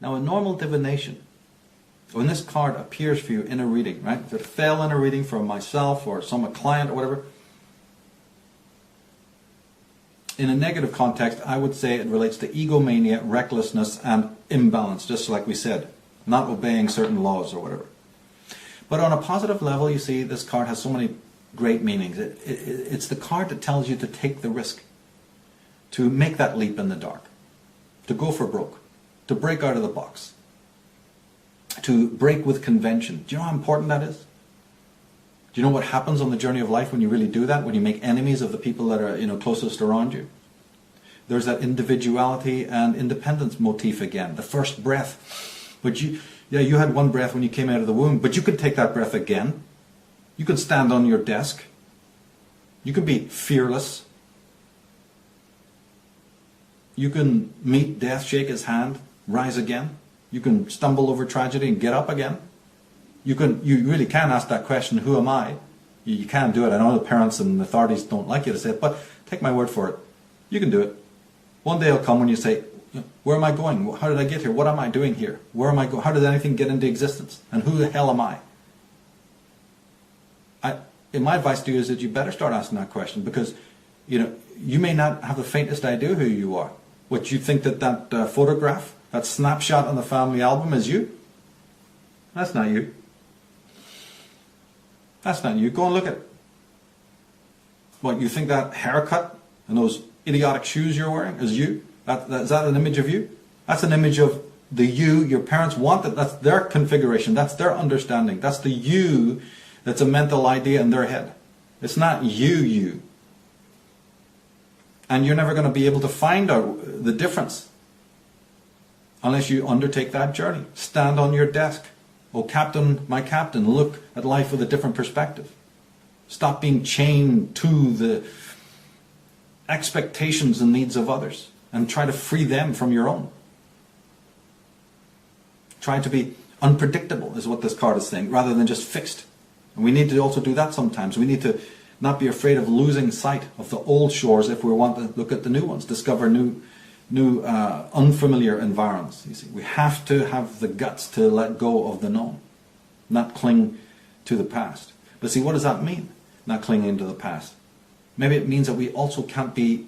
Now, in normal divination, when this card appears for you in a reading, right? If it fell in a reading from myself or some client or whatever, in a negative context, I would say it relates to egomania, recklessness, and imbalance, just like we said, not obeying certain laws or whatever. But on a positive level, you see, this card has so many great meanings. It's the card that tells you to take the risk, to make that leap in the dark, to go for broke, to break out of the box, to break with convention. Do you know how important that is? Do you know what happens on the journey of life when you really do that? When you make enemies of the people that are, closest around you? There's that individuality and independence motif again. The first breath. But you had one breath when you came out of the womb, but you could take that breath again. You could stand on your desk. You can be fearless. You can meet death, shake his hand, rise again. You can stumble over tragedy and get up again. You really can ask that question, who am I? You can do it. I know the parents and authorities don't like you to say it, but take my word for it. You can do it. One day will come when you say, where am I going? How did I get here? What am I doing here? Where am I going? How did anything get into existence? And who the hell am I? My advice to you is that you better start asking that question, because you may not have the faintest idea who you are. What you think that photograph, that snapshot on the family album is you? That's not you. That's not you. Go and look at it. What, you think that haircut and those idiotic shoes you're wearing is you? Is that an image of you? That's an image of the you your parents wanted. That's their configuration. That's their understanding. That's the you that's a mental idea in their head. It's not you. And you're never going to be able to find out the difference unless you undertake that journey. Stand on your desk. Oh, captain, my captain, look at life with a different perspective. Stop being chained to the expectations and needs of others, and try to free them from your own. Try to be unpredictable is what this card is saying, rather than just fixed. And we need to also do that sometimes. We need to not be afraid of losing sight of the old shores if we want to look at the new ones, discover new unfamiliar environs. You see, we have to have the guts to let go of the known, not cling to the past. But see, what does that mean, not clinging to the past? Maybe it means that we also can't be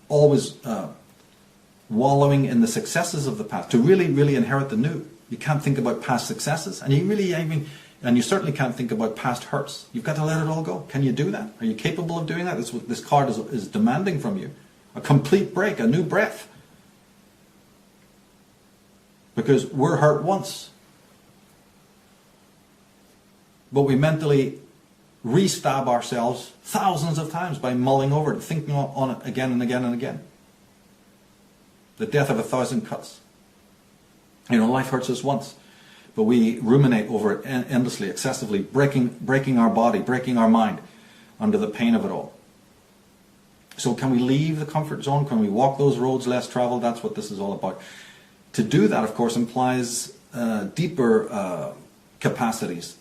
always wallowing in the successes of the past. To really inherit the new, you can't think about past successes, and you certainly can't think about past hurts. You've got to let it all go. Can you do that? Are you capable of doing that? That's what this card is demanding from you. A complete break, a new breath. Because we're hurt once. But we mentally re-stab ourselves thousands of times by mulling over it, thinking on it again and again and again. The death of 1,000 cuts. Life hurts us once, but we ruminate over it endlessly, excessively, breaking our body, breaking our mind under the pain of it all. So can we leave the comfort zone? Can we walk those roads less traveled? That's what this is all about. To do that, of course, implies deeper capacities.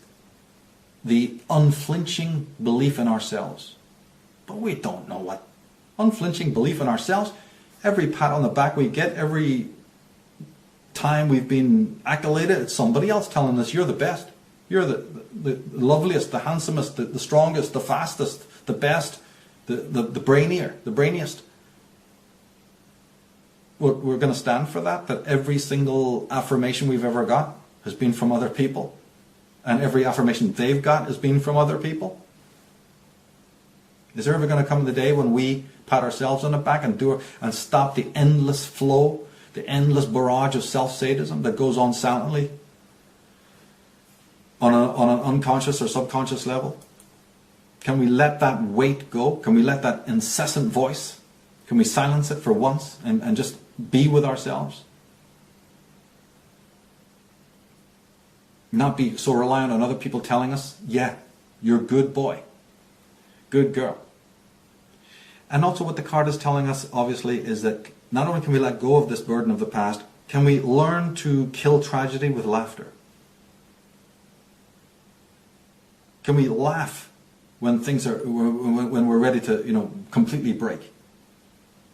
The unflinching belief in ourselves. But we don't know what unflinching belief in ourselves. Every pat on the back we get, every time we've been accoladed, it's somebody else telling us you're the best. You're the loveliest, the handsomest, the strongest, the fastest, the best, the brainier, the brainiest. We're going to stand for that every single affirmation we've ever got has been from other people. And every affirmation they've got has been from other people. Is there ever going to come the day when we pat ourselves on the back and stop the endless flow, the endless barrage of self-sadism that goes on silently on an unconscious or subconscious level? Can we let that weight go? Can we let that incessant voice, can we silence it for once and just be with ourselves? Not be so reliant on other people telling us, yeah, you're a good boy, good girl. And also what the card is telling us, obviously, is that not only can we let go of this burden of the past, can we learn to kill tragedy with laughter? Can we laugh when when we're ready to, completely break?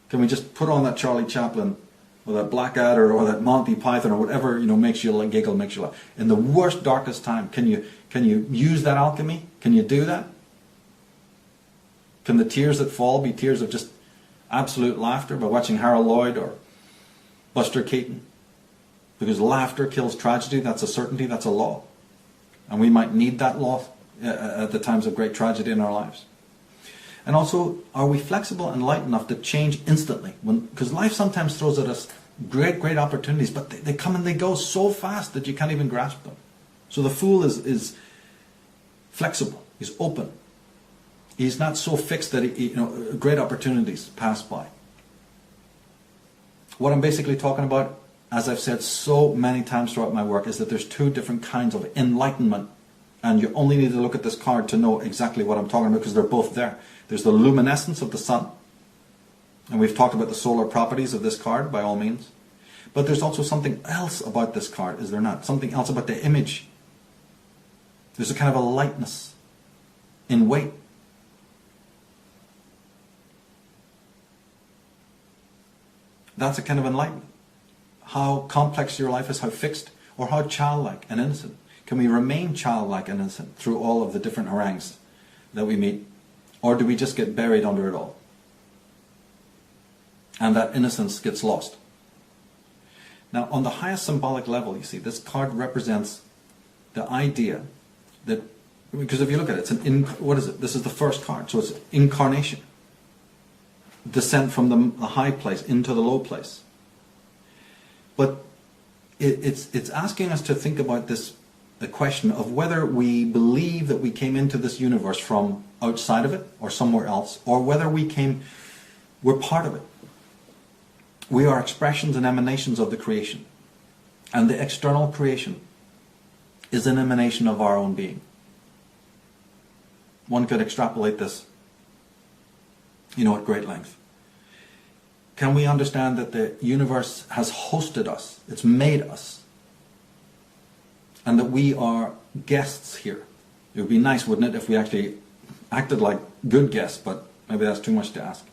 Can we just put on that Charlie Chaplin, or that Blackadder, or that Monty Python, or whatever, makes you giggle, makes you laugh. In the worst, darkest time, can you use that alchemy? Can you do that? Can the tears that fall be tears of just absolute laughter by watching Harold Lloyd or Buster Keaton? Because laughter kills tragedy. That's a certainty. That's a law. And we might need that law at the times of great tragedy in our lives. And also, are we flexible and light enough to change instantly? Because life sometimes throws at us great opportunities, but they come and they go so fast that you can't even grasp them. So the fool is flexible. He's open. He's not so fixed that great opportunities pass by. What I'm basically talking about, as I've said so many times throughout my work, is that there's two different kinds of enlightenment. And you only need to look at this card to know exactly what I'm talking about, because they're both there. There's the luminescence of the sun. And we've talked about the solar properties of this card, by all means. But there's also something else about this card, is there not? Something else about the image. There's a kind of a lightness in weight. That's a kind of enlightenment. How complex your life is, how fixed, or how childlike and innocent. Can we remain childlike and innocent through all of the different harangues that we meet? Or do we just get buried under it all? And that innocence gets lost. Now, on the highest symbolic level, you see, this card represents the idea that, because if you look at it, what is it? This is the first card, so it's incarnation. Descent from the high place into the low place. But it's asking us to think about the question of whether we believe that we came into this universe from outside of it or somewhere else, or whether we're part of it. We are expressions and emanations of the creation. And the external creation is an emanation of our own being. One could extrapolate this, at great length. Can we understand that the universe has hosted us? It's made us. And that we are guests here. It would be nice, wouldn't it, if we actually acted like good guests, but maybe that's too much to ask.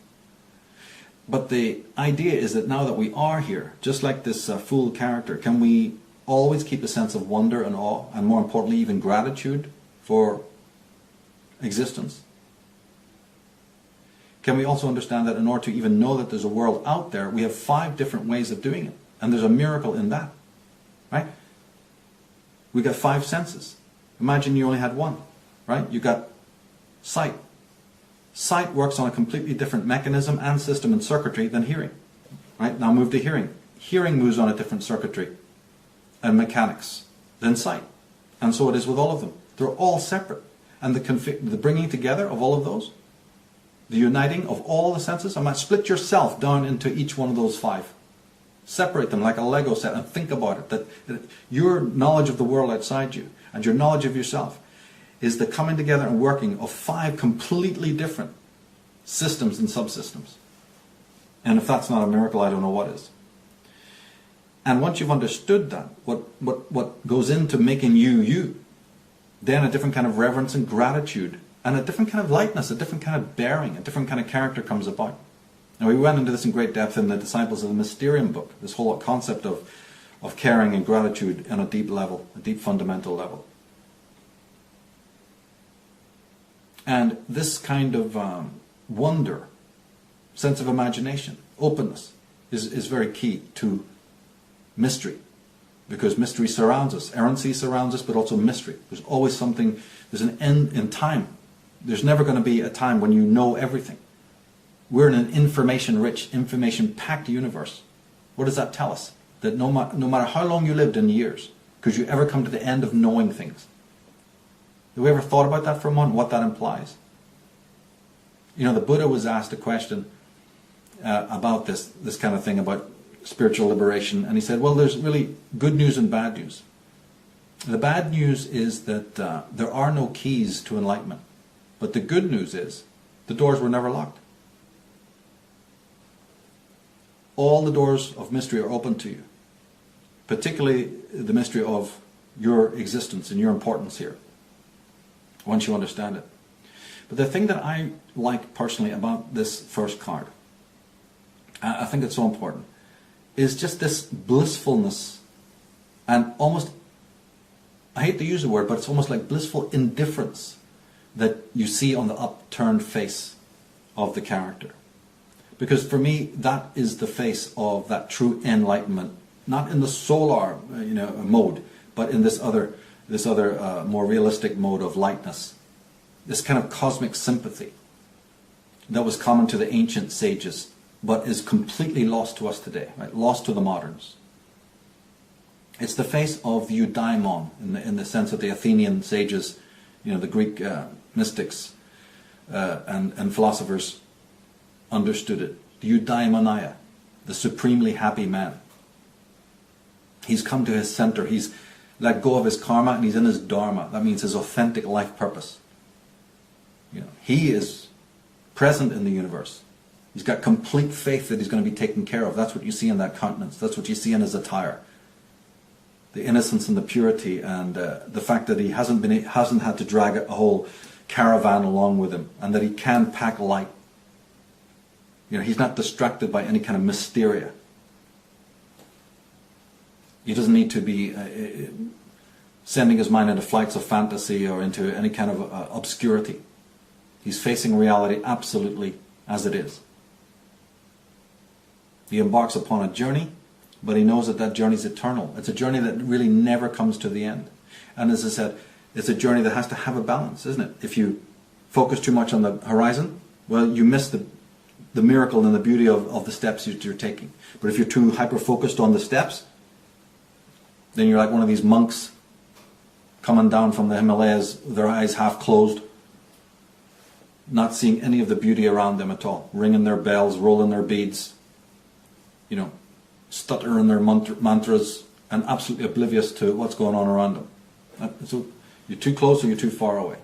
But the idea is that now that we are here, just like this fool character, can we always keep a sense of wonder and awe, and more importantly, even gratitude for existence? Can we also understand that in order to even know that there's a world out there, we have 5 different ways of doing it, and there's a miracle in that, right? We got 5 senses. Imagine you only had one, right? You got sight. Sight works on a completely different mechanism and system and circuitry than hearing, right? Now move to hearing. Hearing moves on a different circuitry and mechanics than sight. And so it is with all of them. They're all separate. And the bringing together of all of those, the uniting of all the senses, I might split yourself down into each one of those 5. Separate them like a Lego set and think about it. That your knowledge of the world outside you and your knowledge of yourself is the coming together and working of 5 completely different systems and subsystems. And if that's not a miracle, I don't know what is. And once you've understood that, what goes into making you, then a different kind of reverence and gratitude, and a different kind of lightness, a different kind of bearing, a different kind of character comes about. Now, we went into this in great depth in the Disciples of the Mysterium book, this whole concept of caring and gratitude on a deep level, a deep fundamental level. And this kind of wonder, sense of imagination, openness, is very key to mystery. Because mystery surrounds us. Errancy surrounds us, but also mystery. There's always something, there's an end in time. There's never going to be a time when you know everything. We're in an information-rich, information-packed universe. What does that tell us? That no matter how long you lived in years, could you ever come to the end of knowing things? Have we ever thought about that for a moment, what that implies? The Buddha was asked a question about this kind of thing, about spiritual liberation, and he said, well, there's really good news and bad news. The bad news is that there are no keys to enlightenment, but the good news is the doors were never locked. All the doors of mystery are open to you, particularly the mystery of your existence and your importance here, once you understand it. But the thing that I like personally about this first card, I think it's so important, is just this blissfulness and almost, I hate to use the word, but it's almost like blissful indifference that you see on the upturned face of the character. Because for me, that is the face of that true enlightenment, not in the solar, mode, but in this other more realistic mode of lightness. This kind of cosmic sympathy that was common to the ancient sages, but is completely lost to us today, right? Lost to the moderns. It's the face of the eudaimon, in the sense that the Athenian sages, the Greek mystics and philosophers understood it. The eudaimonia, the supremely happy man. He's come to his center. He's let go of his karma and he's in his dharma. That means his authentic life purpose. He is present in the universe. He's got complete faith that he's going to be taken care of. That's what you see in that countenance. That's what you see in his attire. The innocence and the purity, and the fact that he hasn't had to drag a whole caravan along with him, and that he can pack light. He's not distracted by any kind of mysteria. He doesn't need to be sending his mind into flights of fantasy or into any kind of obscurity. He's facing reality absolutely as it is. He embarks upon a journey, but he knows that journey is eternal. It's a journey that really never comes to the end. And as I said, it's a journey that has to have a balance, isn't it? If you focus too much on the horizon, well, you miss the miracle and the beauty of the steps that you're taking. But if you're too hyper-focused on the steps, then you're like one of these monks coming down from the Himalayas, their eyes half closed, not seeing any of the beauty around them at all, ringing their bells, rolling their beads, stuttering their mantras, and absolutely oblivious to what's going on around them. So you're too close or you're too far away.